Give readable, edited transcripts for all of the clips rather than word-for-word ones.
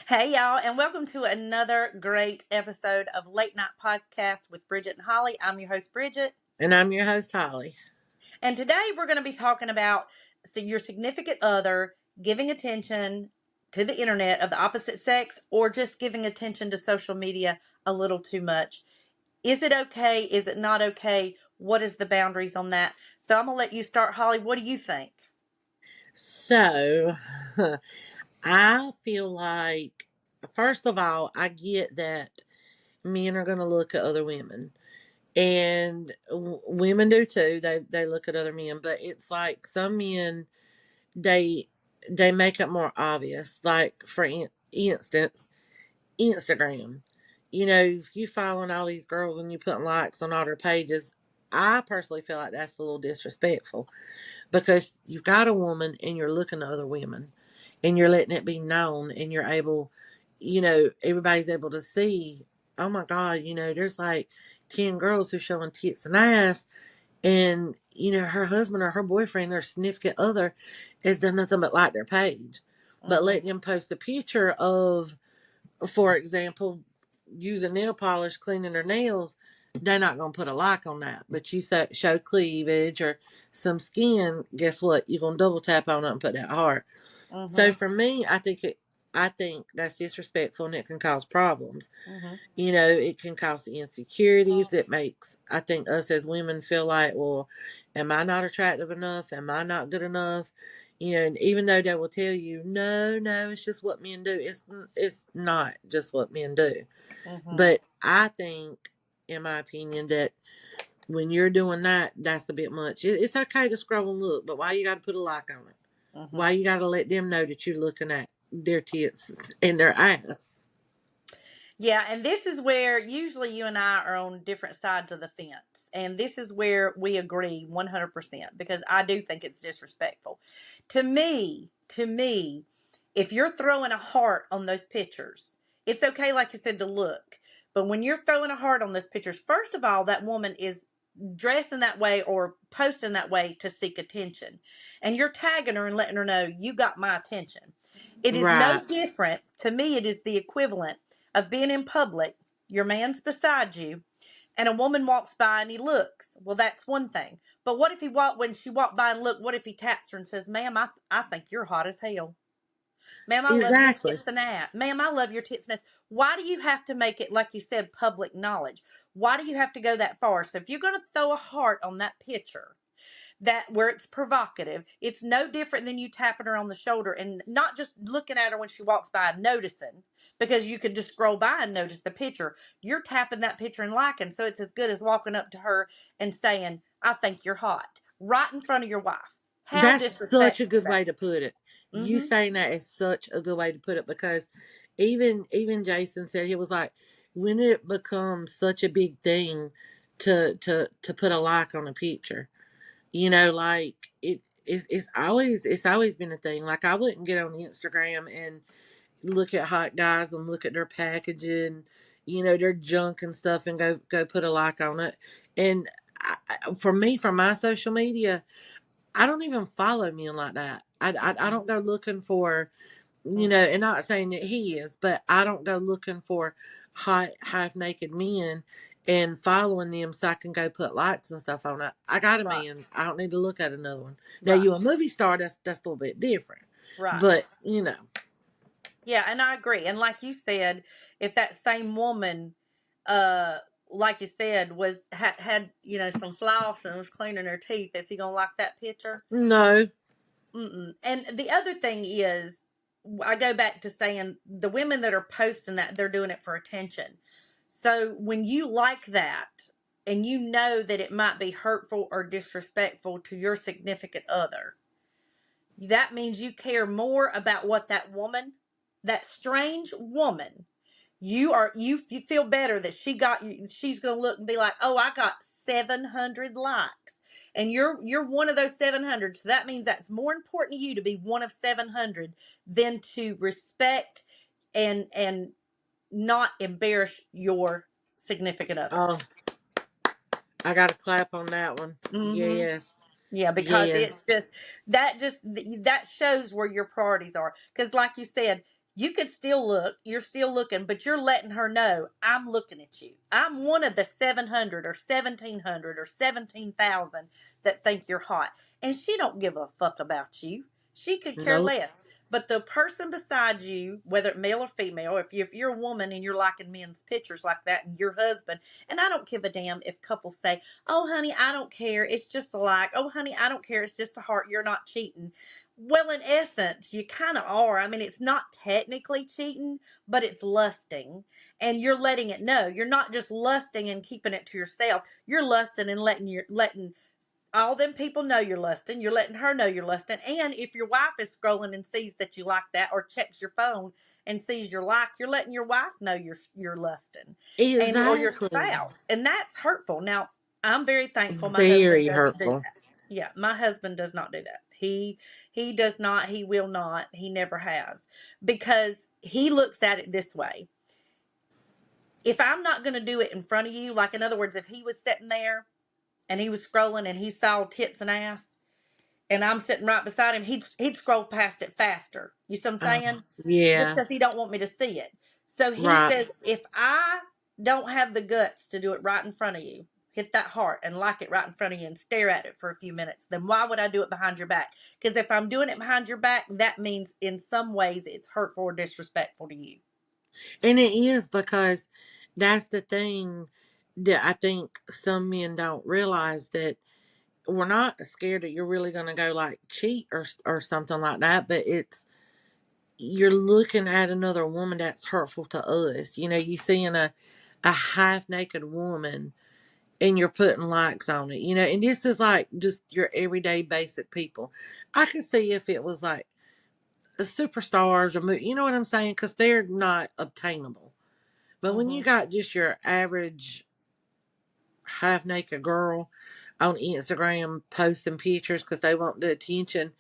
Hey, y'all, and welcome to another great episode of Late Night Podcast with Bridget and Holly. I'm your host, Bridget, And I'm your host, Holly. and today we're going to be talking about your significant other giving attention to the internet of the opposite sex or just giving attention to social media a little too much. Is it okay? Is it not okay? What is the boundaries on that? So I'm going to let you start, Holly. What do you think? So, I feel like, first of all, I get that men are going to look at other women. And women do too. They look at other men. But it's like some men, they, they make it more obvious. Like, for instance, Instagram. If you following all these girls and you putting likes on all their pages, I personally feel like that's a little disrespectful because you've got a woman and you're looking at other women and you're letting it be known and you're able, everybody's able to see, oh my God, there's like 10 girls who's showing tits and ass, and, her husband or her boyfriend or significant other has done nothing but like their page. But Mm-hmm. letting them post a picture of, for example, using nail polish, cleaning their nails, they're not going to put a like on that. But you show cleavage or some skin, guess what? You're going to double tap on it and put that heart. So Mm-hmm. for me, I think that's disrespectful and it can cause problems. Mm-hmm. It can cause insecurities. It makes, I think, us as women feel like, well, am I not attractive enough? Am I not good enough? And even though they will tell you, no, no, it's just what men do. It's not just what men do. Mm-hmm. But I think, in my opinion, that when you're doing that, that's a bit much. It's okay to scroll and look, but why you got to put a like on it? Mm-hmm. Why you got to let them know that you're looking at their tits and their ass? Yeah, and this is where usually you and I are on different sides of the fence. And this is where we agree 100% because I do think it's disrespectful. To me, if you're throwing a heart on those pictures, it's okay, like you said, to look. But when you're throwing a heart on those pictures, first of all, that woman is dressing that way or posting that way to seek attention. And you're tagging her and letting her know you got my attention. It is no Right. different. To me, it is the equivalent of being in public, your man's beside you, and a woman walks by and he looks. Well, that's one thing. But what if when she walked by and looked, what if he taps her and says, ma'am, I think you're hot as hell. Ma'am, I love your Exactly. tits and ass. Ma'am, I love your tits and ass. Why do you have to make it, like you said, public knowledge? Why do you have to go that far? So if you're going to throw a heart on that picture, that where it's provocative, it's no different than you tapping her on the shoulder and not just looking at her when she walks by and noticing, because you could just scroll by and notice the picture. You're tapping that picture and liking, so it's as good as walking up to her and saying, I think you're hot, right in front of your wife. How That's such a disrespectful is good that? way to put it. You Mm-hmm. saying that is such a good way to put it because even Jason said he was like, when it becomes such a big thing to put a like on a picture, like it's always been a thing. Like I wouldn't get on Instagram and look at hot guys and look at their packaging, their junk and stuff, and go put a like on it. And for me, for my social media, I don't even follow men like that. I don't go looking for, and not saying that he is, but I don't go looking for hot, half naked men and following them so I can go put likes and stuff on it. I got a Right, man. I don't need to look at another one. Now right, you a movie star, that's a little bit different. right. But Yeah, and I agree. And like you said, if that same woman, uh, like you said, had some floss and was cleaning her teeth, is he gonna like that picture? no, Mm-mm. And the other thing is, I go back to saying the women that are posting that, they're doing it for attention. So when you like that and you know that it might be hurtful or disrespectful to your significant other, that means you care more about what that woman, that strange woman, you feel better that she's going to look and be like, "Oh, I got 700 likes." And you're one of those 700. So that means that's more important to you to be one of 700 than to respect and not embarrass your significant other. oh, I got to clap on that one. Mhm. Yes, Yeah, because yes, it's just that shows where your priorities are. Because, like you said, You could still look, you're still looking, but you're letting her know, I'm looking at you. I'm one of the 700 or 1700 or 17,000 that think you're hot. And she don't give a fuck about you. She could care Nope. less. But the person beside you, whether male or female, if you're a woman and you're liking men's pictures like that and your husband, and I don't give a damn if couples say, oh, honey, I don't care. It's just a like. Oh, honey, I don't care. It's just a heart. You're not cheating. Well, in essence, you kind of are. I mean, it's not technically cheating, but it's lusting. And you're letting it know. You're not just lusting and keeping it to yourself. You're lusting and letting all them people know you're lusting. You're letting her know you're lusting. And if your wife is scrolling and sees that you like that, or checks your phone and sees your like, you're letting your wife know you're lusting, and or your Exactly. spouse, and that's hurtful. Now, I'm very thankful my husband Very doesn't do hurtful. that. Yeah, my husband does not do that. He does not. He will not. He never has, because he looks at it this way. If I'm not going to do it in front of you, like in other words, if he was sitting there and he was scrolling and he saw tits and ass, and I'm sitting right beside him, he'd scroll past it faster. You see what I'm saying? Just Yeah. because he don't want me to see it. So he Right. says, if I don't have the guts to do it right in front of you, hit that heart and like it right in front of you and stare at it for a few minutes, then why would I do it behind your back? Because if I'm doing it behind your back, that means in some ways it's hurtful or disrespectful to you. And it is, because that's the thing that I think some men don't realize, that we're not scared that you're really going to go like cheat or something like that, but it's, you're looking at another woman that's hurtful to us. You know, you seeing a half naked woman and you're putting likes on it, you know, and this is like just your everyday basic people. I could see if it was like superstars or you know what I'm saying, because they're not obtainable. But when Mm-hmm. you got just your average half naked girl on Instagram posting pictures because they want the attention,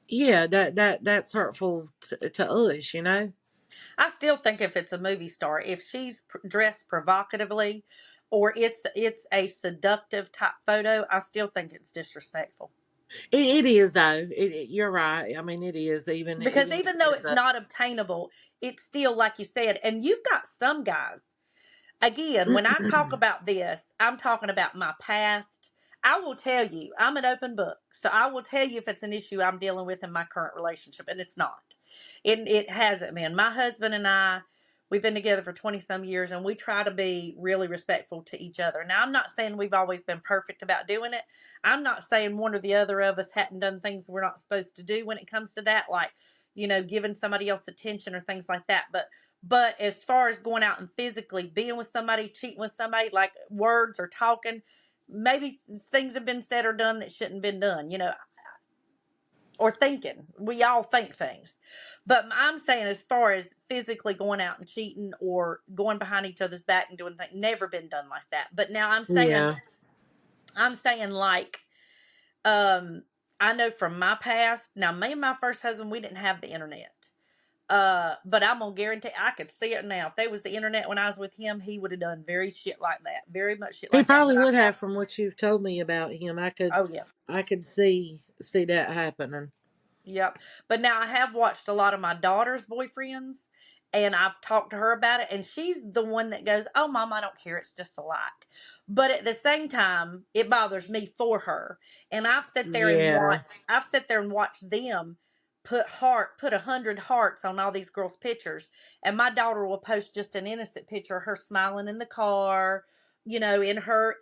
yeah, that's hurtful to us, you know. I still think if it's a movie star, if she's dressed provocatively, or it's a seductive type photo, I still think it's disrespectful. It is though. You're right. I mean, it is, Because even if even though it's it's a. not obtainable, it's still like you said. And you've got some guys. Again, when I talk about this, I'm talking about my past. I will tell you, I'm an open book. So I will tell you if it's an issue I'm dealing with in my current relationship, and it's not. It hasn't been. My husband and I, we've been together for 20 some years, and we try to be really respectful to each other. Now, I'm not saying we've always been perfect about doing it. I'm not saying one or the other of us hadn't done things we're not supposed to do when it comes to that, like, giving somebody else attention or things like that. But as far as going out and physically being with somebody, cheating with somebody, like words or talking, maybe things have been said or done that shouldn't have been done, or thinking. We all think things. But I'm saying, as far as physically going out and cheating or going behind each other's back and doing things, never been done like that. But now Yeah. I'm saying like, um, I know from my past, now me and my first husband, we didn't have the internet. But I'm gonna guarantee I could see it now. If there was the internet when I was with him, he would have done very shit like that, very much shit He like that. probably But I would have, have, from what you've told me about him. oh yeah, I could see that happening. yep. But now I have watched a lot of my daughter's boyfriends, and I've talked to her about it, and she's the one that goes, "Oh, mom, I don't care. It's just a like." But at the same time, it bothers me for her, and Yeah. I've sat there and watched them put 100 hearts on all these girls' pictures, and my daughter will post just an innocent picture of her smiling in the car, in her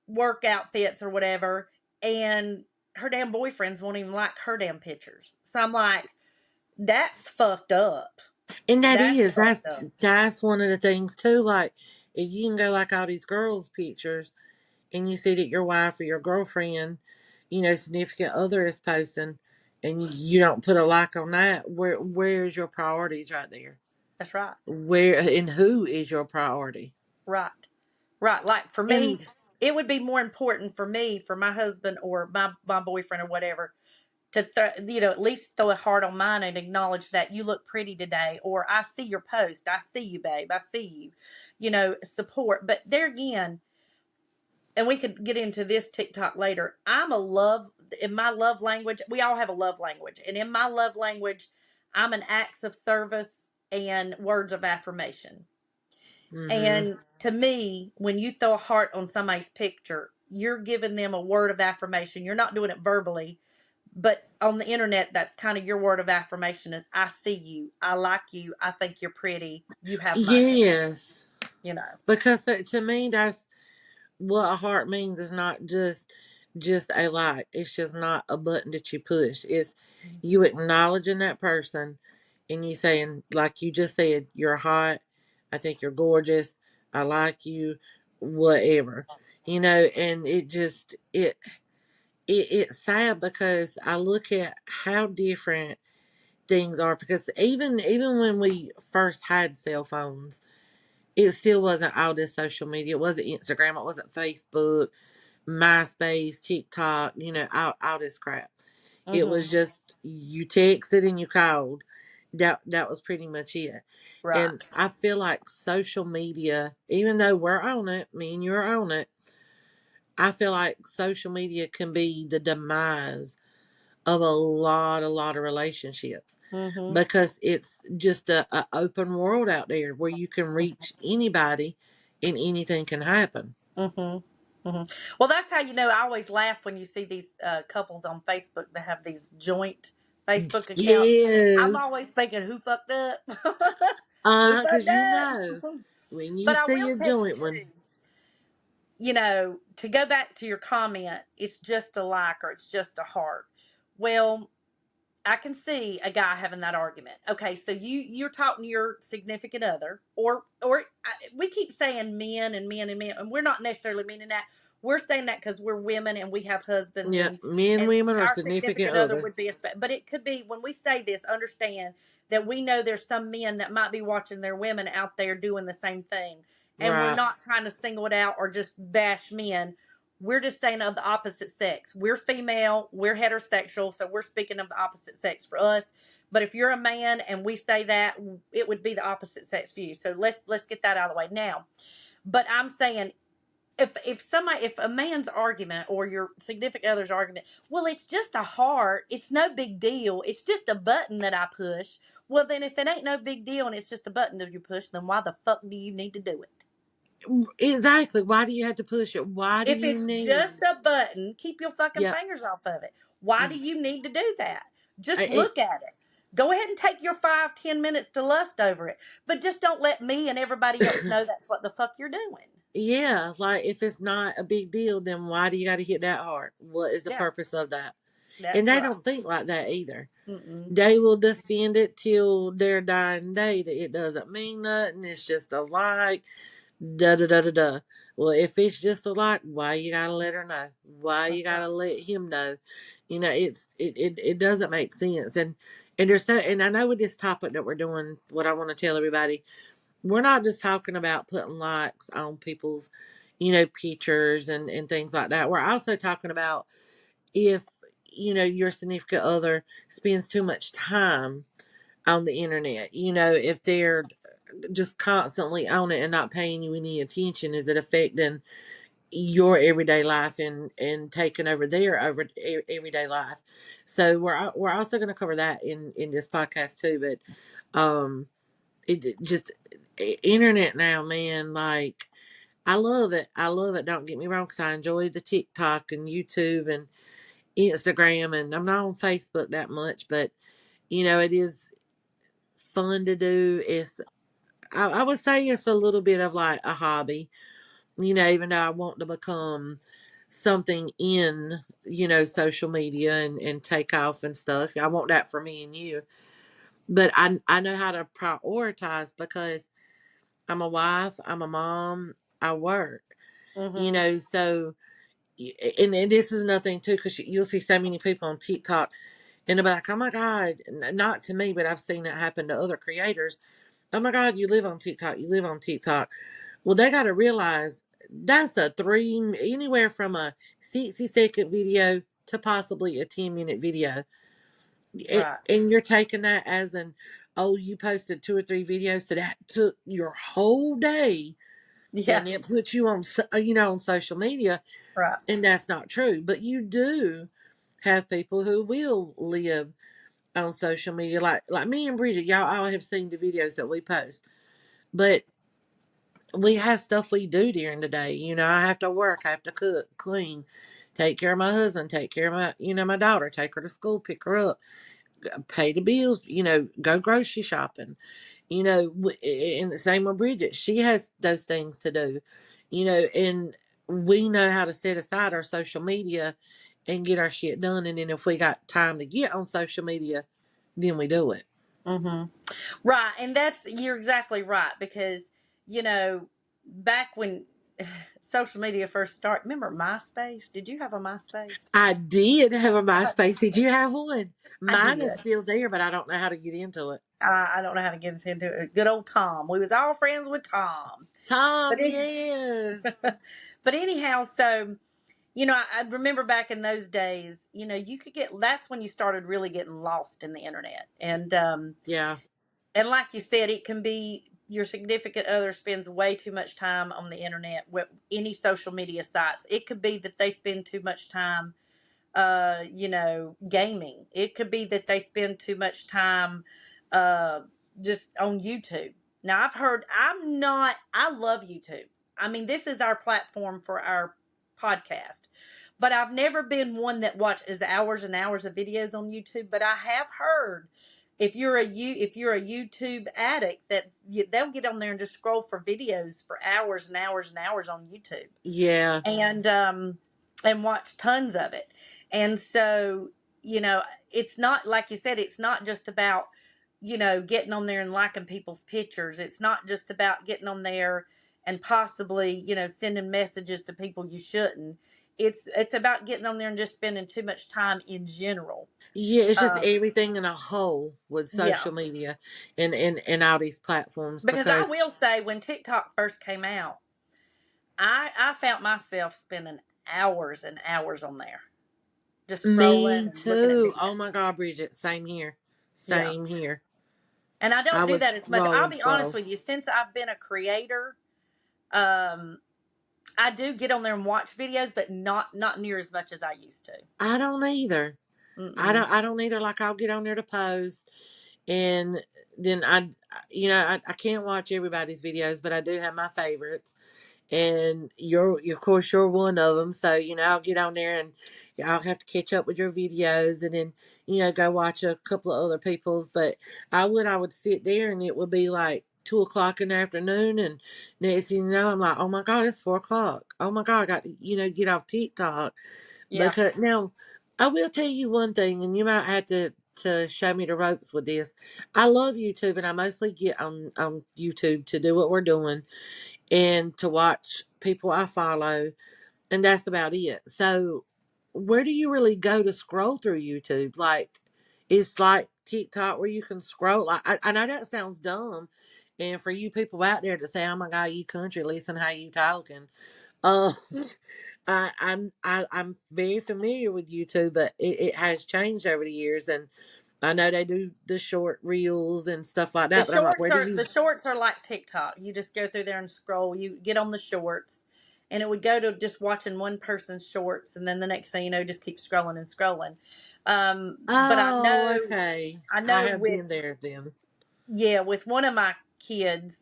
work outfits or whatever, and her damn boyfriends won't even like her damn pictures. So I'm like, that's fucked up. And that That's is fucked up. that's one of the things too. Like, if you can go like all these girls' pictures, and you see that your wife or your girlfriend, significant other is posting, and you don't put a like on that, where's your priorities right there? That's right. Where and who is your priority? Right. Right. Like for me, And it would be more important for me, for my husband or my boyfriend or whatever, to at least throw a heart on mine and acknowledge that you look pretty today, or I see your post, I see you, babe, I see you, support. But there again, and we could get into this TikTok later. In my love language, we all have a love language. And in my love language, I'm an acts of service and words of affirmation. Mm-hmm. And to me, when you throw a heart on somebody's picture, you're giving them a word of affirmation. You're not doing it verbally, but on the internet, that's kind of your word of affirmation is I see you, I like you, I think you're pretty, you have money, Yes, you know. because to me, that's what a heart means. Is not just a like. It's just not a button that you push. It's you acknowledging that person, and you saying, like you just said, you're hot. I think you're gorgeous. I like you. Whatever, and it's sad because I look at how different things are. Because even when we first had cell phones, it still wasn't all this social media. It wasn't Instagram. It wasn't Facebook, MySpace, TikTok. All this crap. It Mhm. was just you texted and you called. That was pretty much it. Right. And I feel like social media, even though we're on it, me and you're on it, I feel like social media can be the demise of a lot of relationships, Mhm. because it's just a open world out there where you can reach anybody and anything can happen. Mhm. Mhm. Well, that's how you know. I always laugh when you see these couples on Facebook that have these joint Facebook accounts. I'm Yes. always thinking, who fucked up? Who Because fucked up? when you But I see will a tell you joint one. too. To go back to your comment, it's just a like or it's just a heart. Well, I can see a guy having that argument. Okay, so you're talking to your significant other, we keep saying men and men and men, and we're not necessarily meaning that. We're saying that because we're women and we have husbands, Yeah, and men, women, or our significant significant other other. would be but it could be when we say this. Understand that we know there's some men that might be watching their women out there doing the same thing, and we're Right. not trying to single it out or just bash men. We're just saying of the opposite sex. We're female, we're heterosexual, so we're speaking of the opposite sex for us. But if you're a man and we say that, it would be the opposite sex for you. So let's get that out of the way now. But I'm saying if a man's argument or your significant other's argument, well, it's just a heart, it's no big deal, it's just a button that I push. Well, then if it ain't no big deal and it's just a button that you push, then why the fuck do you need to do it? Exactly. Why do you have to push it? Why do If you it's just need? a button, keep your fucking Yeah. fingers off of it. Why do you need to do that? Just It, look at it. Go ahead and take your 5-10 minutes to lust over it. But just don't let me and everybody else know that's what the fuck you're doing. yeah, like if it's not a big deal, then why do you got to hit that hard? What is the Yeah, purpose of that? And that's they right. don't think like that either. Mm-mm. They will defend it till their dying day that it doesn't mean nothing. It's just a like, da da da da da. Well, if it's just a like, why you gotta let her know? Why you That's gotta right. let him know? It doesn't make sense. And there's so, and I know with this topic that we're doing, what I want to tell everybody, we're not just talking about putting likes on people's, pictures and things like that. We're also talking about if your significant other spends too much time on the internet, if they're just constantly on it and not paying you any attention, is it affecting your everyday life and taking over their everyday life? So we're also going to cover that in this podcast too. But it just internet now, man, like I love it, don't get me wrong, because I enjoy the TikTok and YouTube and Instagram, and I'm not on Facebook that much, but it is fun to do. I would say it's a little bit of like a hobby, even though I want to become something in, social media and take off and stuff. I want that for me and you. But I know how to prioritize because I'm a wife, I'm a mom, I work, Mm-hmm. so and this is nothing too, because you'll see so many people on TikTok and they'll be like, oh my God, not to me, but I've seen that happen to other creators. Oh my God, you live on TikTok, you live on TikTok. Well, they got to realize that's anywhere from a 60-second video to possibly a 10-minute video. Right. And you're taking that as oh, you posted 2 or 3 videos, so that took your whole day. Yeah. And it puts you on, on social media. Right. And that's not true. But you do have people who will live on social media. Like me and Bridget, y'all all have seen the videos that we post. But we have stuff we do during the day. I have to work, I have to cook, clean, take care of my husband, take care of my daughter, take her to school, pick her up, pay the bills, go grocery shopping. And the same with Bridget. She has those things to do, and we know how to set aside our social media and get our shit done. And then if we got time to get on social media, then we do it. Mm-hmm. Right, and you're exactly right, because you know back when social media first started, remember MySpace? Did you have a MySpace? I did have a MySpace. Did you have one? I Mine is did. still there, but I don't know how to get into it. I don't know how to get into it. Good old Tom. We was all friends with Tom. But Tom, it, yes. but anyhow, so I remember back in those days, you could get. That's when you started really getting lost in the internet, Yeah. and like you said, it can be your significant other spends way too much time on the internet with any social media sites. It could be that they spend too much time gaming. It could be that they spend too much time uh, just on YouTube. Now, I love YouTube. I mean, this is our platform for our podcast, but I've never been one that watches hours and hours of videos on YouTube. But I have heard if you're a YouTube addict they'll get on there and just scroll for videos for hours and hours and hours on YouTube Yeah. and watch tons of it. And so, you know, it's not like you said, it's not just about, getting on there and liking people's pictures. It's not just about getting on there and possibly, sending messages to people you shouldn't. It's about getting on there and just spending too much time in general. Yeah, it's just Um, everything in a whole with yeah. social media and all these platforms Because I because will say when TikTok first came out, I found myself spending hours and hours on there, just scrolling me and looking at too. videos. Oh my God, Bridget, same here. Yeah. Same here. And I I don't do would that as much. scroll I'll and be honest scroll. with you. Since I've been a creator, um, I do get on there and watch videos, but not near as much as I used to. I don't either. I Mm-mm. don't I don't either. Like I'll get on there to post and then I can't watch everybody's videos, but I do have my favorites. And of course you're one of them, so I'll get on there and I'll have to catch up with your videos and then go watch a couple of other people's. But I would sit there and it would be like 2 o'clock in the afternoon, and next thing you know I'm like, oh my God, it's 4 o'clock. Oh my God, I got to get off TikTok. Yeah. Because now I will tell you one thing, and you might have to show me the ropes with this. I love YouTube, and I mostly get on YouTube to do what we're doing and to watch people I follow, and that's about it. So, where do you really go to scroll through YouTube? Like, it's like TikTok where you can scroll. I know that sounds dumb, and for you people out there to say, "Oh my God, you country, listen how you talking," uh, I'm very familiar with YouTube, but it has changed over the years, and I know they do the short reels and stuff like The that. But I'm like, shorts where do are you? the shorts are like TikTok. You just go through there and scroll. You get on the shorts, and it would go to just watching one person's shorts, and then the next thing you know, just keep scrolling and scrolling. But Oh, okay. I I know have with been there then. yeah, with one of my kids,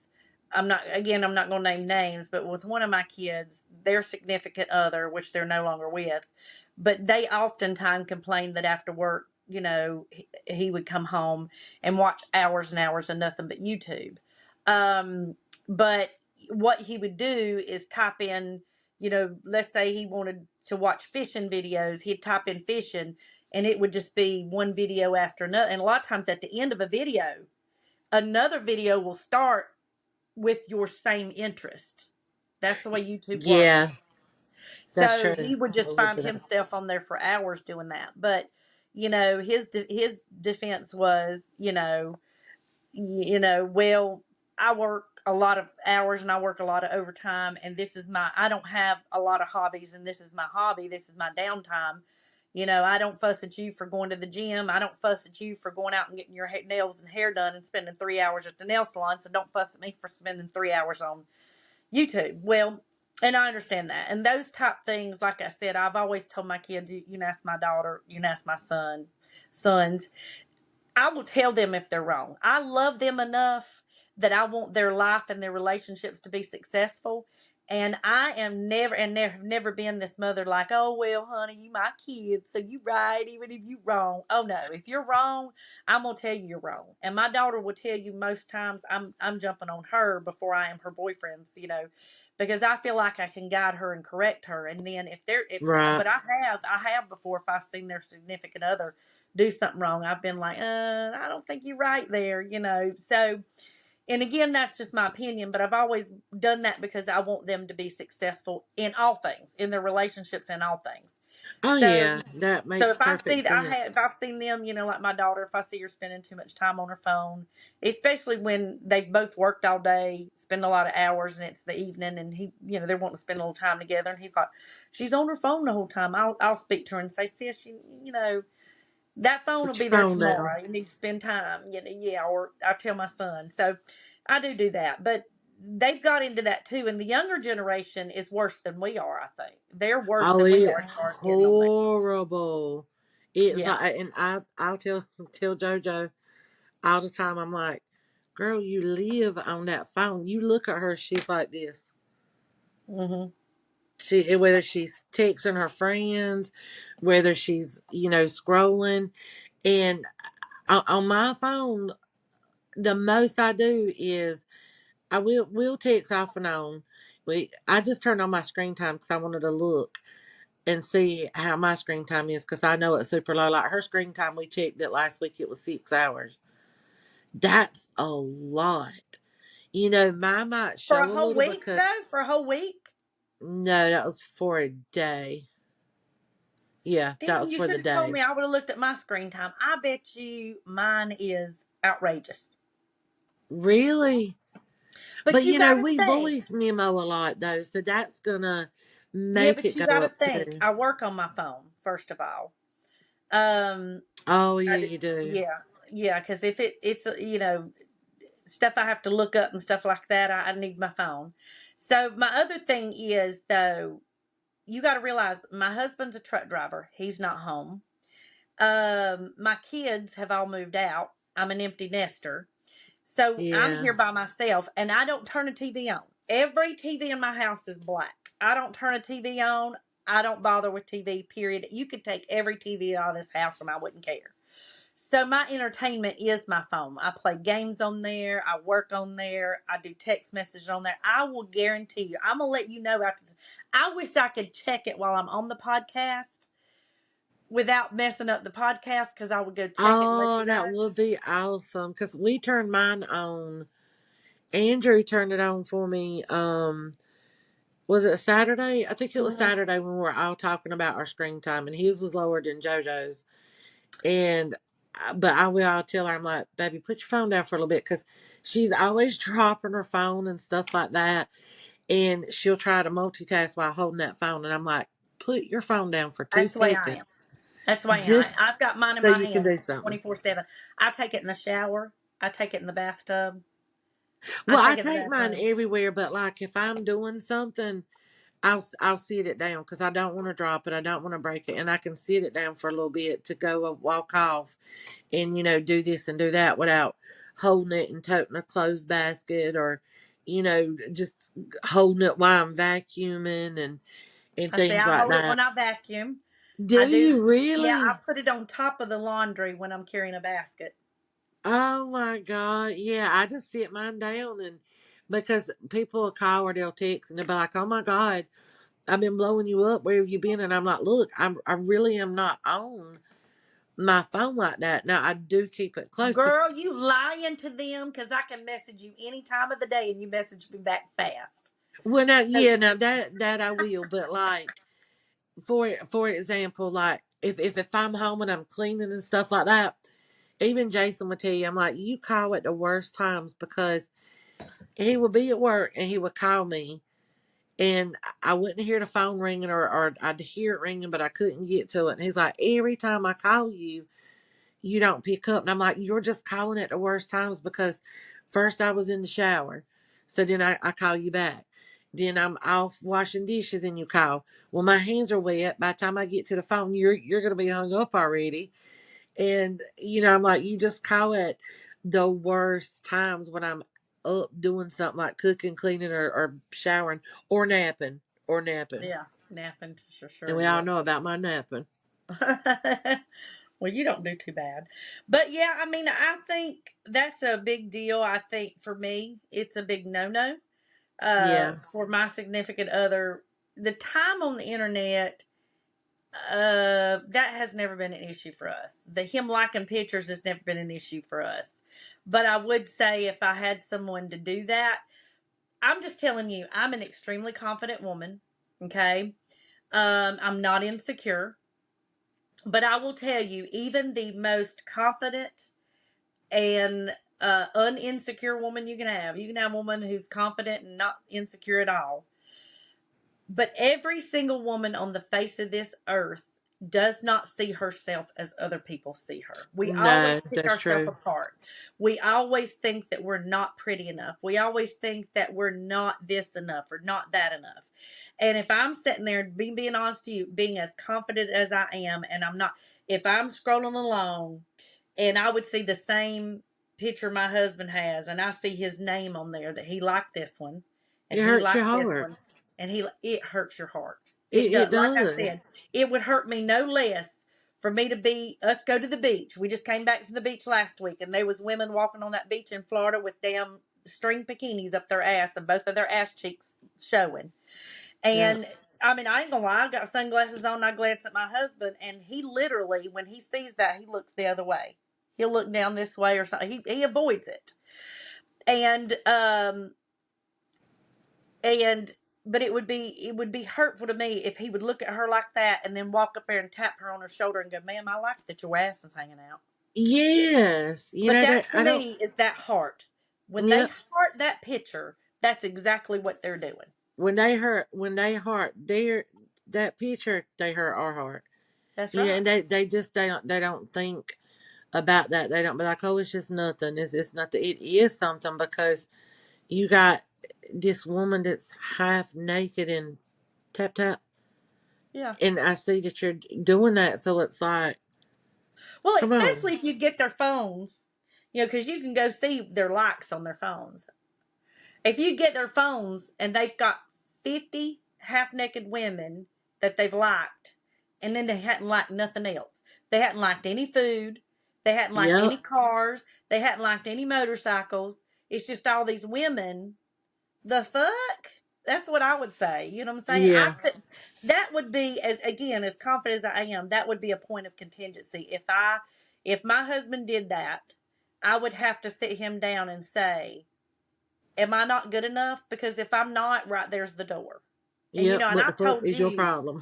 I'm not going to name names, but with one of my kids, their significant other, which they're no longer with, but they oftentimes complained that after work, he would come home and watch hours and hours of nothing but YouTube. But what he would do is type in, let's say he wanted to watch fishing videos, he'd type in fishing, and it would just be one video after another. And a lot of times at the end of a video, another video will start with your same interest. That's the way YouTube works. Yeah, that's So true. he would I'll just look find it up. himself on there for hours doing that. But his defense was, well, I work a lot of hours and I work a lot of overtime, and I don't have a lot of hobbies, and this is my hobby. This is my downtime. I don't fuss at you for going to the gym. I don't fuss at you for going out and getting your nails and hair done and spending 3 hours at the nail salon. So don't fuss at me for spending 3 hours on YouTube. Well, and I understand that. And those type things, like I said, I've always told my kids, you can ask my daughter, you can ask my sons, I will tell them if they're wrong. I love them enough that I want their life and their relationships to be successful. And I am never, and there have never been this mother like, oh, well, honey, you my kids, so you right, even if you wrong. Oh, no, if you're wrong, I'm going to tell you you're wrong. And my daughter will tell you most times I'm jumping on her before I am her boyfriend's, because I feel like I can guide her and correct her. And then Right. but I have before, if I've seen their significant other do something wrong, I've been like, I don't think you're right there. So, and again, that's just my opinion, but I've always done that because I want them to be successful in all things, in their relationships and all things. Oh So, yeah, that so makes if I see perfect that sense. if I've seen them, like my daughter, if I see her spending too much time on her phone, especially when they've both worked all day, spend a lot of hours, and it's the evening, and they're wanting to spend a little time together, and he's like, she's on her phone the whole time. I'll speak to her and say, sis, that phone will Put your be there phone down. tomorrow. You need to spend time, yeah. Or I tell my son, so I do that. But they've got into that too, and the younger generation is worse than we are. I think they're worse Oh, than we are it's as far as getting on there. horrible. It's Yeah. like, and I'll tell JoJo all the time. I'm like, girl, you live on that phone. You look at her, she's like this. Hmm. Whether she's texting her friends, whether she's scrolling, and on my phone, the most I do is will text off and on. I just turned on my screen time because I wanted to look and see how my screen time is because I know it's super low. Like her screen time, we checked it last week. It was 6 hours. That's a lot. Mine might For a show a whole little week, because though, for a whole week. no, that was for a day. Yeah, that Dang, was you for should the have told day. me. I would have looked at my screen time. I bet you mine is outrageous. Really? But But you got to we think. bully Mimo a lot though, so that's gonna Yeah, make but it you go got to up think. too. I work on my phone first of all. Um, Oh I yeah, do, you do. yeah, yeah. Because if it's stuff I have to look up and stuff like that, I need my phone. So my other thing is though, you got to realize my husband's a truck driver. He's not home. My kids have all moved out. I'm an empty nester. So I'm Yeah. here by myself and I don't turn a TV on. Every TV in my house is black. I don't turn a TV on. I don't bother with TV, period. You could take every TV out of this house and I wouldn't care. So my entertainment is my phone. I play games on there. I work on there. I do text messages on there. I will guarantee you. I'm gonna let you know after this. I wish I could check it while I'm on the podcast without messing up the podcast because I would go check it and let Oh, you know. that would be awesome. Because we turned mine on. Andrew turned it on for me. Was it Saturday? I think it was Hmm. Saturday when we were all talking about our screen time, and his was lower than JoJo's. And but I will tell her, I'm like, baby, put your phone down for a little bit because she's always dropping her phone and stuff like that, and she'll try to multitask while holding that phone, and I'm like, put your phone down for two That's the way I am. seconds, That's the way I am. just I've got mine in so my you can hand do something. 24/7. I take it in the shower. I take it in the bathtub. I Well, I take it in the take mine bathroom. everywhere, but like if I'm doing something, I'll sit it down because I don't want to drop it. I don't want to break it, and I can sit it down for a little bit to go walk off and do this and do that without holding it and toting a clothes basket or just holding it while I'm vacuuming and I say things I like hold it that. when I vacuum. I Do do. you Yeah, I really? put it on top of the laundry when I'm carrying a basket. Oh my God. Yeah, I just sit mine down and because people will call or they'll text and they'll be like, oh my God, I've been blowing you up. Where have you been? And I'm like, look, I really am not on my phone like that. Now I do keep it close because Girl, you lying to them because I can message you any time of the day and you message me back fast. well, now So, yeah, now that I will, but like for example, like if I'm home and I'm cleaning and stuff like that, even Jason would tell you, I'm like, you call at the worst times because he would be at work and he would call me and I wouldn't hear the phone ringing or I'd hear it ringing, but I couldn't get to it. And he's like, every time I call you, you don't pick up. And I'm like, you're just calling at the worst times because first I was in the shower. So then I call you back. Then I'm off washing dishes and you call. Well, my hands are wet. By the time I get to the phone, you're gonna be hung up already. And, I'm like, you just call it the worst times when I'm up doing something like cooking, cleaning, or showering, or napping, or napping. Yeah, napping for And sure. we all Yeah. know about my napping. Well, you don't do too bad. But yeah, I mean, I think that's a big deal. I think for me, it's a big no no. Yeah. For my significant other, the time on the internet, that has never been an issue for us. The him liking pictures has never been an issue for us. But I would say if I had someone to do that, I'm just telling you, I'm an extremely confident woman. Okay. I'm not insecure. But I will tell you, even the most confident and uninsecure woman you can have a woman who's confident and not insecure at all. But every single woman on the face of this earth does not see herself as other people see her. We always No, pick that's ourselves true. apart. We always think that we're not pretty enough. We always think that we're not this enough or not that enough. And if I'm sitting there being honest to you, being as confident as I am, and I'm not, if I'm scrolling along and I would see the same picture my husband has, and I see his name on there that he liked this one, and It he hurts your liked this heart. one, and it hurts your heart. It It does. Like I does. said, it would hurt me no less for me to be us go to the beach. We just came back from the beach last week, and there was women walking on that beach in Florida with damn string bikinis up their ass and both of their ass cheeks showing. Yeah. And I mean, I ain't gonna lie, I got sunglasses on. I glance at my husband, and he literally, when he sees that, he looks the other way. He'll look down this way or something. He avoids it. And and but it would be hurtful to me if he would look at her like that and then walk up there and tap her on her shoulder and go, "Ma'am, I like that your ass is hanging out." Yes. But that That to I don't. me is that heart. When they Yep. heart that picture, that's exactly what they're doing. When they heart their that picture, they hurt our heart. That's right. And they just they don't think about that. They don't be like, oh, it's just nothing. It's nothing. It is something because you got this woman that's half naked and tap tap, Yeah. and I see that you're doing that. So it's like, Well, come on. especially if you get their phones, because you can go see their likes on their phones. If you get their phones and they've got 50 half naked women that they've liked, and then they hadn't liked nothing else. They hadn't liked any food. They hadn't liked any Yep. cars. They hadn't liked any motorcycles. It's just all these women. The fuck? That's what I would say. You know what I'm saying? I Yeah. could. That would be, as again, as confident as I am. That would be a point of contingency. If my husband did that, I would have to sit him down and say, am I not good enough? Because if I'm not, right there's the door. And Yep. and What the I've fuck told is your you, problem?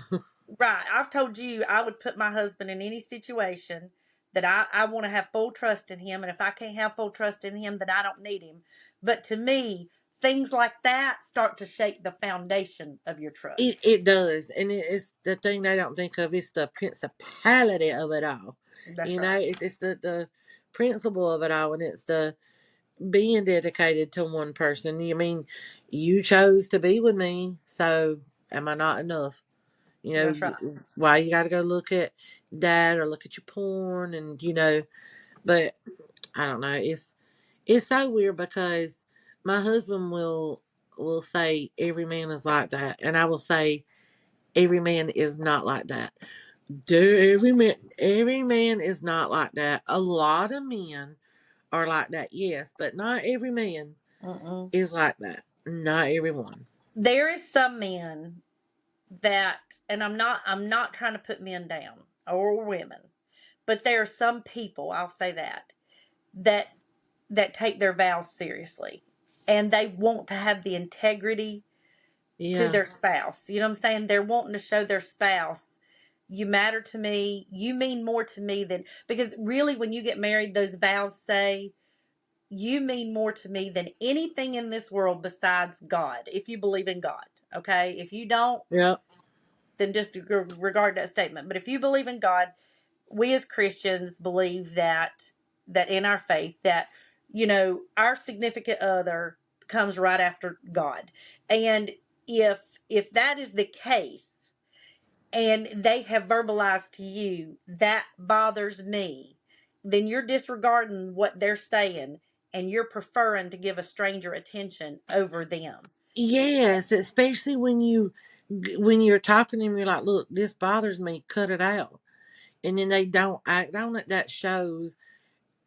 right, I've told you I would put my husband in any situation that I want to have full trust in him. And if I can't have full trust in him, then I don't need him. But to me, things like that start to shake the foundation of your trust. It does, and it's the thing they don't think of. It's the principality of it all. That's right. It's the principle of it all, and it's the being dedicated to one person. You mean you chose to be with me, so am I not enough? That's right. Why you got to go look at that or look at your porn, and but I don't know. It's so weird because my husband will say every man is like that, and I will say every man is not like that. Every man is not like that. A lot of men are like that, yes, but not every man Mm-mm. is like that. Not everyone. There is some men that, and I'm not trying to put men down or women, but there are some people, I'll say that that take their vows seriously, and they want to have the integrity to Yeah, their spouse. You know what I'm saying? They're wanting to show their spouse, you matter to me, you mean more to me than, because really when you get married, those vows say, you mean more to me than anything in this world besides God, if you believe in God. Okay, if you don't, yep, then just regard that statement. But if you believe in God, we as Christians believe that in our faith that our significant other comes right after God. And if that is the case and they have verbalized to you, that bothers me, then you're disregarding what they're saying and you're preferring to give a stranger attention over them. Yes, especially when you're talking to them, you're like, "Look, this bothers me. Cut it out." And then they don't act on it. That shows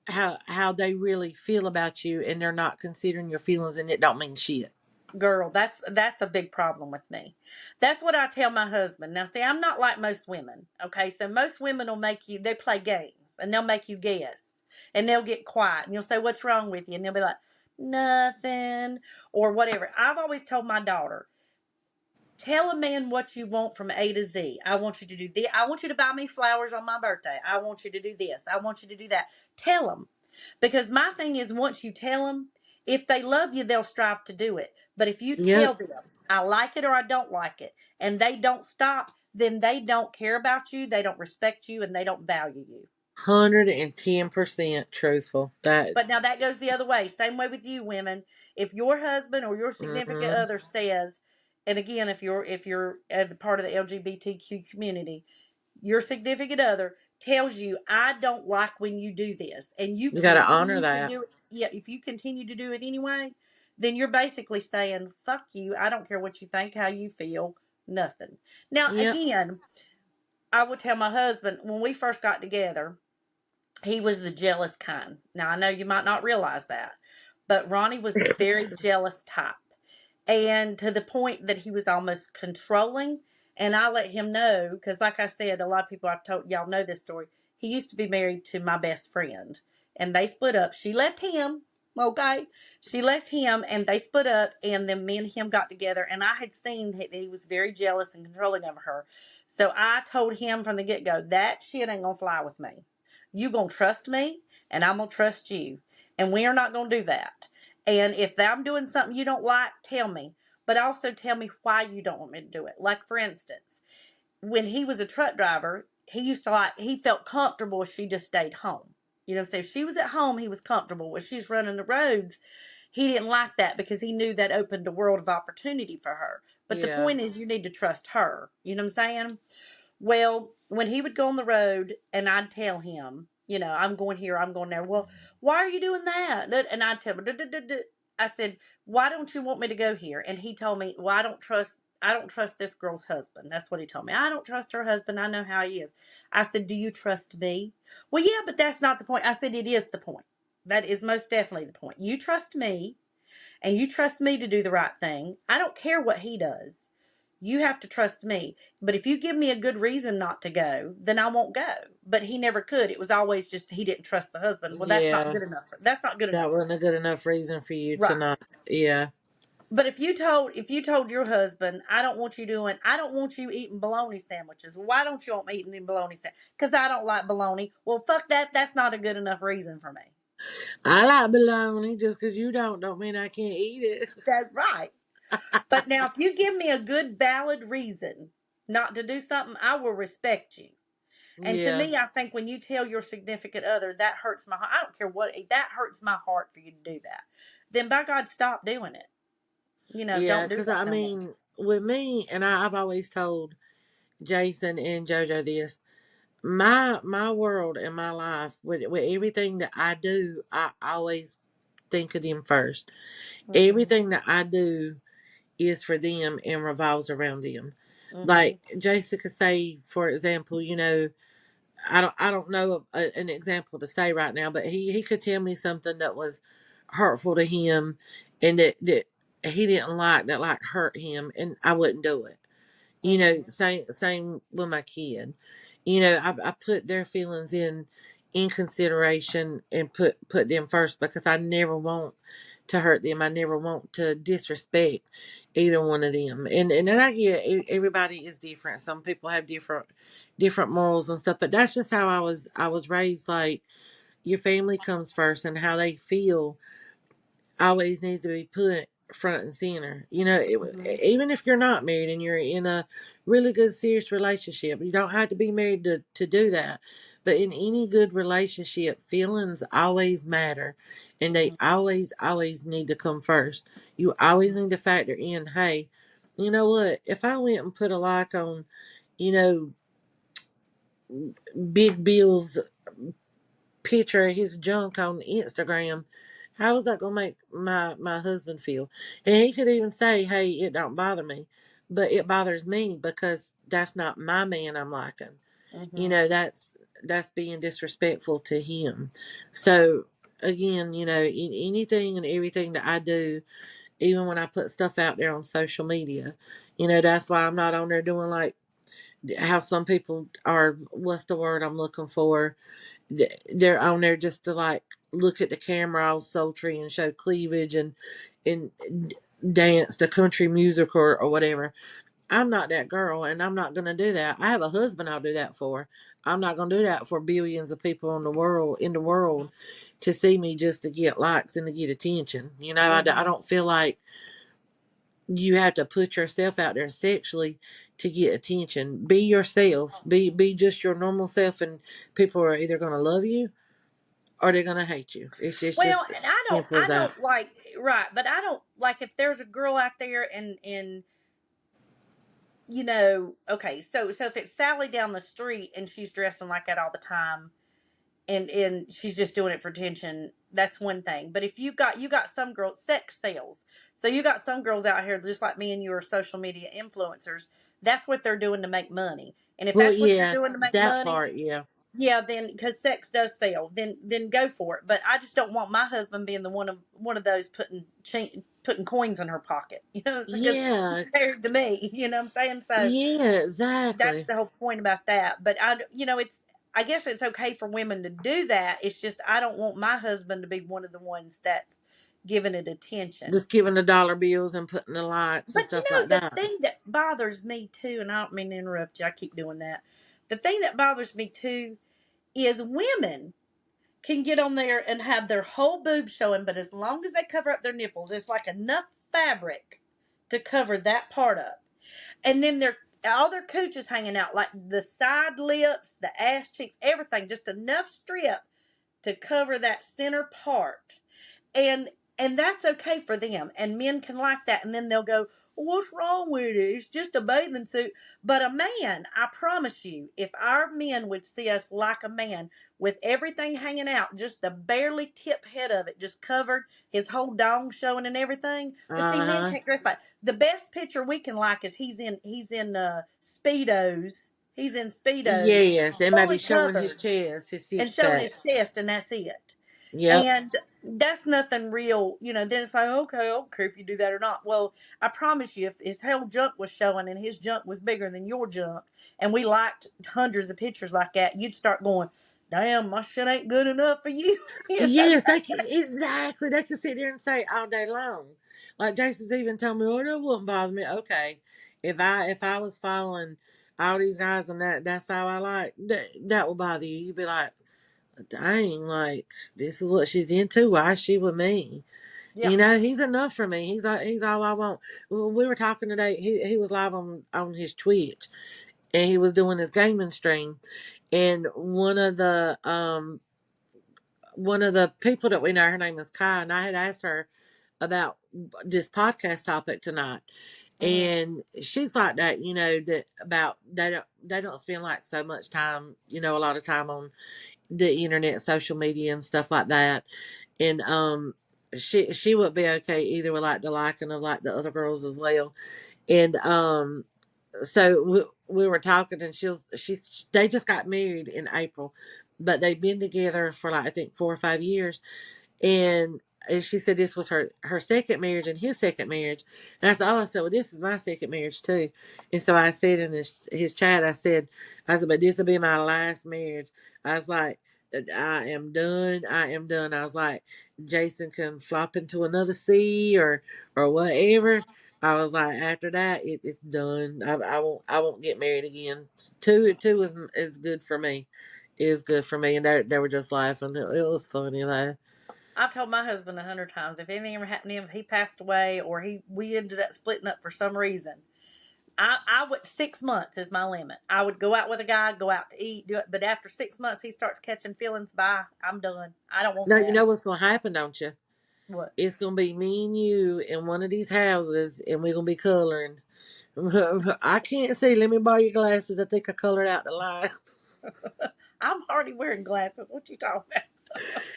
how they really feel about you, and they're not considering your feelings, and it don't mean shit. Girl, that's a big problem with me. That's what I tell my husband. Now, see, I'm not like most women. Okay, so most women will make you. They play games and they'll make you guess, and they'll get quiet, and you'll say, "What's wrong with you?" And they'll be like, "Nothing," or whatever. I've always told my daughter, tell a man what you want from A to Z. I want you to do this. I want you to buy me flowers on my birthday. I want you to do this. I want you to do that. Tell them. Because my thing is, once you tell them, if they love you, they'll strive to do it. But if you tell Yep, them, I like it or I don't like it, and they don't stop, then they don't care about you, they don't respect you, and they don't value you. 110% truthful. That. But now that goes the other way. Same way with you women. If your husband or your significant Mm-hmm. other says, and again, if you're a part of the LGBTQ community, your significant other tells you, "I don't like when you do this," and you You got to honor continue to that. do it. Yeah, if you continue to do it anyway, then you're basically saying, "Fuck you. I don't care what you think, how you feel, nothing." Now, Yep. again, I would tell my husband when we first got together, he was the jealous kind. Now, I know you might not realize that, but Ronnie was a very jealous type. And to the point that he was almost controlling. And I let him know, because, like I said, a lot of people I've told y'all know this story. He used to be married to my best friend, and they split up. She left him. Okay, she left him, and they split up, and then me and him got together. And I had seen that he was very jealous and controlling of her, so I told him from the get go, that shit ain't gonna fly with me. You gonna trust me, and I'm gonna trust you, and we are not gonna do that. And if I'm doing something you don't like, tell me, but also tell me why you don't want me to do it. Like, for instance, when he was a truck driver, he felt comfortable if she just stayed home. You know, so if she was at home, he was comfortable. When she's running the roads, he didn't like that because he knew that opened a world of opportunity for her. But the Yeah. point is, you need to trust her. You know what I'm saying? Well, when he would go on the road and I'd tell him, I'm going here, I'm going there. Well, why are you doing that? And I'd tell him, I said, why don't you want me to go here? And he told me, well, I don't trust this girl's husband. That's what he told me. I don't trust her husband. I know how he is. I said, do you trust me? Well, yeah, but that's not the point. I said, it is the point. That is most definitely the point. You trust me, and you trust me to do the right thing. I don't care what he does. You have to trust me. But if you give me a good reason not to go, then I won't go. But he never could. It was always just he didn't trust the husband. Well, that's not Yeah. good enough. That's not good That enough for wasn't me. a good enough reason for you to Right. not. Yeah. But if you told your husband, I don't want you eating bologna sandwiches. Why don't you want me eating bologna sandwiches? Because I don't like bologna. Well, fuck that. That's not a good enough reason for me. I like bologna. Just because you don't mean I can't eat it. That's right. But now, if you give me a good, valid reason not to do something, I will respect you. And to Yeah. me, I think when you tell your significant other, that hurts my heart. I don't care what, that hurts my heart for you to do that. Then by God, stop doing it. Yeah. Don't do Because that I no more. mean, with me, and I've always told Jason and JoJo this. My world and my life with everything that I do, I always think of them first. Mm-hmm. Everything that I do is for them and revolves around them. Mm-hmm. Like Jessica say, for example, I don't know an example to say right now, but he could tell me something that was hurtful to him, and that he didn't like, that like hurt him, and I wouldn't do it. Mm-hmm. Same with my kid. I put their feelings in consideration and put them first, because I never want to hurt them. I never want to disrespect either one of them. And then I get everybody is different. Some people have different morals and stuff, but that's just how I was raised. Like, your family comes first, and how they feel always needs to be put front and center. Mm-hmm. Even if you're not married and you're in a really good, serious relationship, you don't have to be married to do that. But in any good relationship, feelings always matter, and they Mm-hmm. always need to come first. You always need to factor in, hey, you know what? If I went and put a like on, you know, big bills picture of his junk on Instagram, how is that gonna make my husband feel? And he could even say, "Hey, it don't bother me," but it bothers me because that's not my man I'm liking. You Hmm. know, that's being disrespectful to him. So again, anything and everything that I do, even when I put stuff out there on social media, that's why I'm not on there doing like how some people are. What's the word I'm looking for? They're on there just to like look at the camera all sultry and show cleavage and dance the country music or whatever. I'm not that girl, and I'm not going to do that. I have a husband I'll do that for. I'm not going to do that for billions of people in the world to see me just to get likes and to get attention. I Hmm. don't feel like you have to put yourself out there sexually to get attention. Be yourself. Be just your normal self, and people are either going to love you or they're going to hate you. It's Well, just and I don't, simple as I that. don't like right, but I don't like if there's a girl out there and okay, so if it's Sally down the street and she's dressing like that all the time, and she's just doing it for attention, that's one thing. But if you got some girls, sex sales, so you got some girls out here just like me and you are social media influencers. That's what they're doing to make money, and if Well, that's what you're yeah, doing to make that money, part, yeah. yeah, then because sex does sell, then go for it. But I just don't want my husband being the one of those putting coins in her pocket, because he's Yeah, married to me. You know what I'm saying? So yeah, that's exactly. the whole point about that. But it's, I guess it's okay for women to do that. It's just I don't want my husband to be one of the ones that's giving it attention. Just giving the dollar bills and putting the likes and But stuff like the that. thing that bothers me too, and I don't mean to interrupt you, I keep doing that. The thing that bothers me too is women can get on there and have their whole boob showing, but as long as they cover up their nipples, it's like enough fabric to cover that part up. And then their all their cooch is hanging out, like the side lips, the ass cheeks, everything, just enough strip to cover that center part. And that's okay for them, and men can like that, and then they'll go, well, what's wrong with it, it's just a bathing suit. But a man, I promise you, if our men would see us like a man, with everything hanging out, just the barely tip head of it just covered, his whole dong showing and everything. But see, men Uh-huh. can't dress like the best picture we can like is he's in speedos, he's in speedos, Yes, and maybe fully showing his covered, chest, his and six showing pack. his chest, and that's it. Yep. And that's nothing real, then it's like, okay, I don't care if you do that or not. Well, I promise you, if his whole junk was showing and his junk was bigger than your junk, and we liked hundreds of pictures like that, you'd start going, damn, my shit ain't good enough for you. Yes, they can exactly. They can sit there and say all day long. Like Jason's even told me, "Oh, that wouldn't bother me." Okay, if I was following all these guys and that's how I like that will bother you. You'd be like, "Dang, like this is what she's into. Why is she with me?" Yeah. He's enough for me. He's all I want. We were talking today. He was live on his Twitch, and he was doing his gaming stream, and one of the people that we know, her name is Kai, and I had asked her about this podcast topic tonight, Hmm. and she's like that, that about they don't spend like so much time, a lot of time on the internet, social media, and stuff like that, and she would be okay either with like the liking of like the other girls as well, and so we were talking, and they just got married in April, but they've been together for like I think 4 or 5 years, and she said this was her second marriage and his second marriage. And I said, oh, I said, well, this is my second marriage too. And so I said in his chat, I said, but this will be my last marriage. I was like, I am done. I am done. I was like, Jason can flop into another sea or whatever. I was like, after that, it's done. I won't get married again. Two is good for me. It is good for me, and they were just laughing. It was funny though. I've told my husband 100 times, if anything ever happened to him, if he passed away or we ended up splitting up for some reason, I would 6 months is my limit. I would go out with a guy, go out to eat, do it, but after 6 months he starts catching feelings. Bye, I'm done. I don't want No, you that. know what's gonna happen, don't you? What? It's gonna be me and you in one of these houses, and we're gonna be coloring. I can't see. Let me borrow your glasses. I think I colored out the line. I'm already wearing glasses. What you talking about?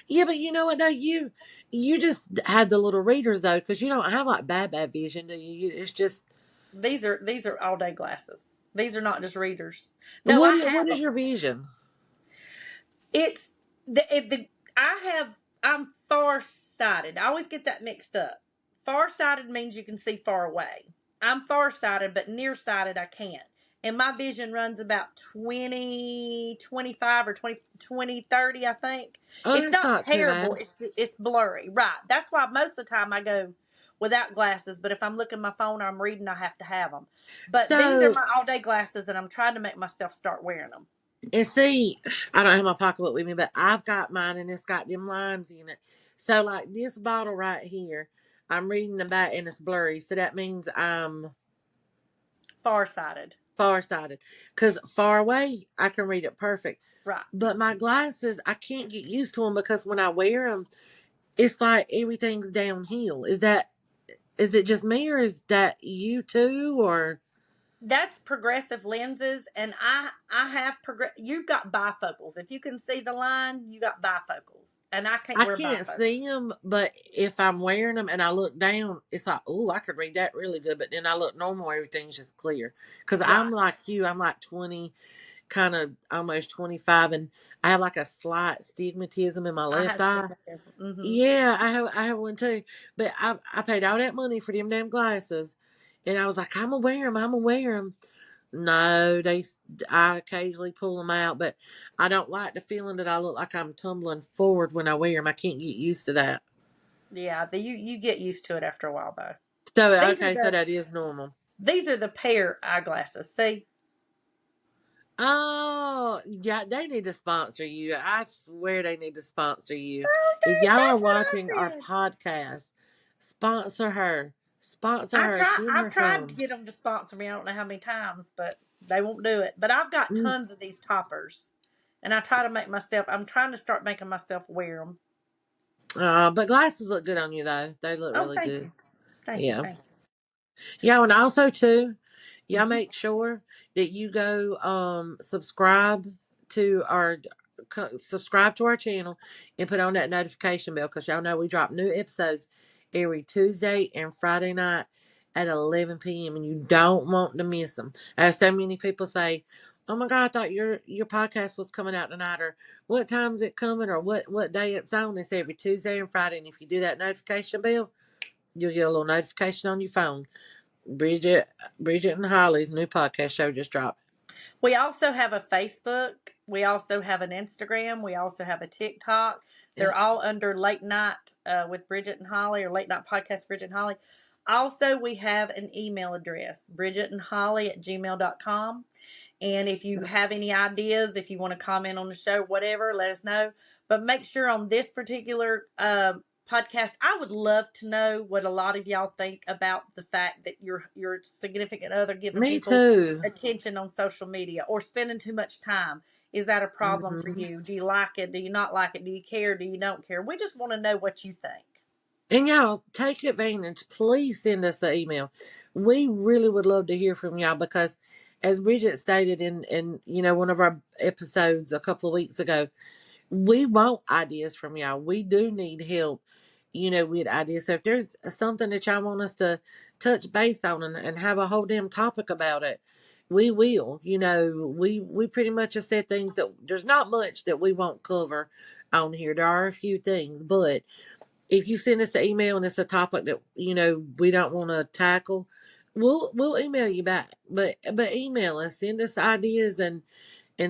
Yeah, but you know what? No, you just had the little readers though, because you don't have like bad vision, do you? It's just These are all day glasses. These are not just readers. No, what I what have is them. your vision? It's the I have I'm far-sighted. I always get that mixed up. Far-sighted means you can see far away. I'm far-sighted, but nearsighted I can't. And my vision runs about 20/25 or 20/30, I think. Oh, It's that's not not too terrible. bad. It's blurry. Right. That's why most of the time I go without glasses, but if I'm looking at my phone or I'm reading, I have to have them. But these are So my all-day glasses and I'm trying to make myself start wearing them. and see, I don't have my pocketbook with me, but I've got mine and it's got them lines in it. So like this bottle right here, I'm reading the back and it's blurry. So that means I'm Far-sighted. farsighted. Because far away, I can read it perfect. Right. But my glasses, I can't get used to them because when I wear them, it's like everything's downhill. Is it just me or is that you too or That's progressive lenses, and I have you've got bifocals. If you can see the line, you got bifocals, and I can't I wear can't see bifocals. them, but if I'm wearing them and I look down, it's like, oh, I could read that really good. But then I look normal, everything's just clear. Because I'm Right. like you, I'm like 20, kind of almost 25, and I have like a slight stigmatism in my I left have eye. stigmatism. Mm-hmm. Yeah, I have one too. But I paid all that money for them damn glasses, and I was like, I'm gonna wear them. I'm gonna wear them. No, I occasionally pull them out, but I don't like the feeling that I look like I'm tumbling forward when I wear them. I can't get used to that. Yeah, you get used to it after a while though. So These are okay, so the that is normal. these are the pair eyeglasses. See, Oh, yeah, they need to sponsor you. I swear they need to sponsor you. If oh, y'all are that's what watching I our said. podcast, sponsor her. Sponsor her. Send I've her tried to some. get them to sponsor me. I don't know how many times, but they won't do it. But I've got Mm, tons of these toppers, and I try to make myself. I'm trying to start making myself wear them. but glasses look good on you though. They look Oh, really thank good. you. Thank you. Yeah. Thank Yeah, and also too, you. y'all Hmm. make sure that you go subscribe to our subscribe to our channel and put on that notification bell because y'all know we drop new episodes every Tuesday and Friday night at 11 p.m. and you don't want to miss them. As so many people say, "Oh my God, I thought your podcast was coming out tonight," or "What time is it coming?" or "What day it's on?" It's every Tuesday and Friday, and if you do that notification bell, you'll get a little notification on your phone. Bridget, Bridget and Holly's new podcast show just dropped. We also have a Facebook. We also have an Instagram. We also have a TikTok. Yeah. They're all under Late Night with Bridget and Holly or Late Night Podcast Bridget and Holly. Also, we have an email address, bridgetandholly@gmail.com. And if you have any ideas, if you want to comment on the show, whatever, let us know. But make sure on this particular podcast, I would love to know what a lot of y'all think about the fact that your significant other giving Me people too. attention on social media or spending too much time. Is that a problem for Hmm. you? Do you like it? Do you not like it? Do you care? Do you don't care? We just want to know what you think. And y'all take advantage. Please send us an email. We really would love to hear from y'all because, as Bridget stated in one of our episodes a couple of weeks ago, we want ideas from y'all. We do need help, with ideas. So if there's something that y'all want us to touch base on and have a whole damn topic about it, we will. We pretty much have said things that there's not much that we won't cover on here. There are a few things, but if you send us an email and it's a topic that we don't want to tackle, we'll email you back. But email us, send us ideas and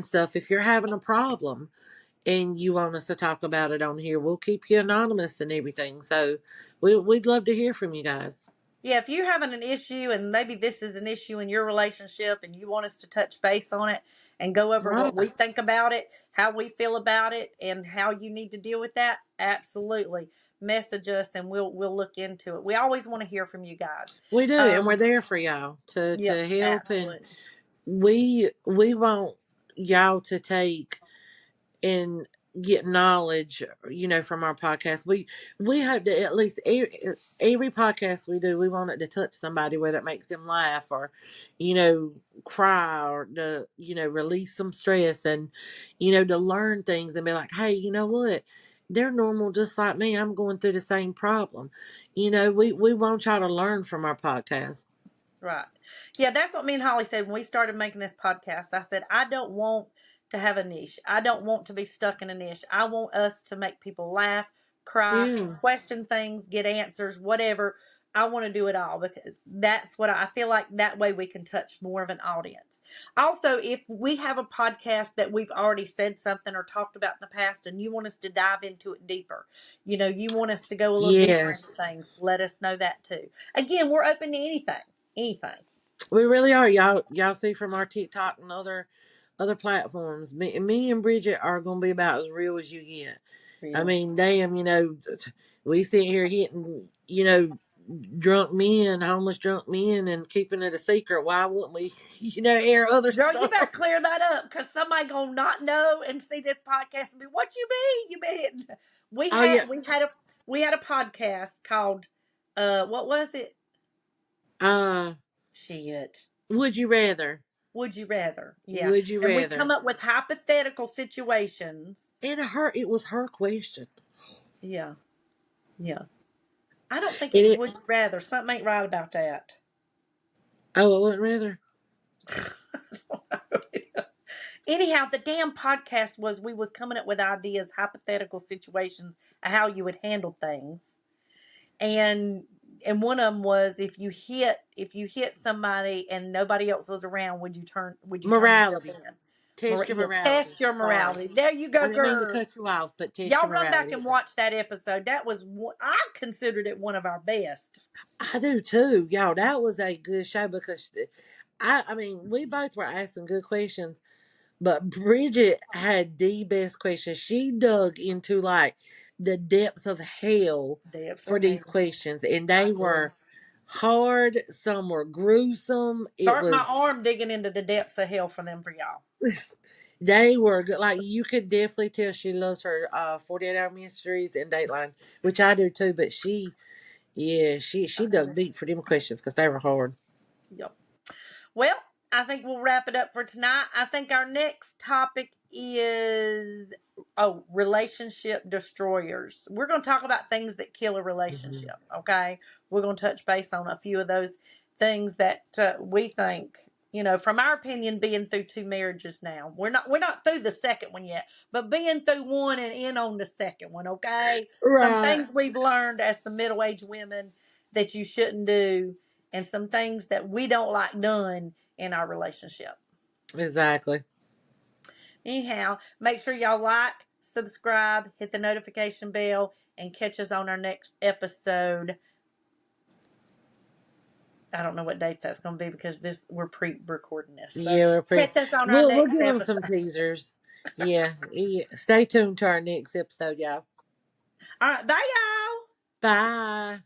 stuff. If you're having a problem and you want us to talk about it on here, we'll keep you anonymous and everything. So we'd love to hear from you guys. Yeah, if you're having an issue and maybe this is an issue in your relationship and you want us to touch base on it and go over what we Right. think about it, how we feel about it, and how you need to deal with that, absolutely. Message us and we'll look into it. We always want to hear from you guys. We do, and we're Um, there for y'all to yep, help, and absolutely. we want y'all to take and get knowledge, from our podcast. We hope that at least every podcast we do, we want it to touch somebody, whether it makes them laugh or, you know, cry or to release some stress and, to learn things and be like, hey, you know what? They're normal just like me. I'm going through the same problem. We want y'all to learn from our podcast. Right. Yeah, that's what me and Holly said when we started making this podcast. I said, I don't want to have a niche. I don't want to be stuck in a niche. I want us to make people laugh, cry, Yeah. question things, get answers, whatever. I want to do it all because that's what I feel like that way we can touch more of an audience. Also, if we have a podcast that we've already said something or talked about in the past and you want us to dive into it deeper, you want us to go a little deeper into Yes. things, let us know that too. Again, we're open to anything. Anything. We really are. Y'all see from our TikTok and other platforms. Me and Bridget are gonna be about as real as you get. I Real. mean, damn, we sit here hitting, drunk men, homeless drunk men, and keeping it a secret. Why wouldn't we, air other Girl, you better stuff? clear that up because somebody gonna not know and see this podcast and be, what you mean? You mean we Oh yeah. had we had a we had a podcast called what was it? Uh, Shit. would you rather? Would you rather? Yeah. Would you And we rather? come up with hypothetical situations. And it was her question. Yeah. Yeah. I don't think it was It. would you rather. Something ain't right about that. Oh, I wouldn't rather. Anyhow, the damn podcast was we was coming up with ideas, hypothetical situations, of how you would handle things, and one of them was if you hit somebody and nobody else was around, would you turn yourself Morality. in? Test your Yeah, morality. test your Sorry, morality. There you I go, didn't mean to girl. cut you off, but test Y'all your run back morality. and watch that episode. That was I considered it one of our best. I do too, y'all. That was a good show because I mean, we both were asking good questions, but Bridget had the best questions. She dug into like the depths of hell Depths for of these hell. questions, and I they did. were hard. Some were gruesome. It Start my was arm digging into the depths of hell for them for y'all. they were good. Like you could definitely tell she loves her 48 Hour Mysteries and Dateline, which I do too. But she dug deep for them questions because they were hard. Yep. Well, I think we'll wrap it up for tonight. I think our next topic is relationship destroyers. We're going to talk about things that kill a Mhm. relationship. Okay, we're going to touch base on a few of those things that we think. From our opinion, being through two marriages now, we're not through the second one yet, but being through one and in on the second one. Okay, some Right. things we've learned as some middle-aged women that you shouldn't do, and some things that we don't like done in our relationship. Exactly. Anyhow, make sure y'all like, subscribe, hit the notification bell, and catch us on our next episode. I don't know what date that's going to be because we're pre-recording this. So Yeah, we're pretty. catch us on our We'll next give them episode. some teasers. Yeah, yeah. Stay tuned to our next episode, y'all. All right, bye y'all. Bye.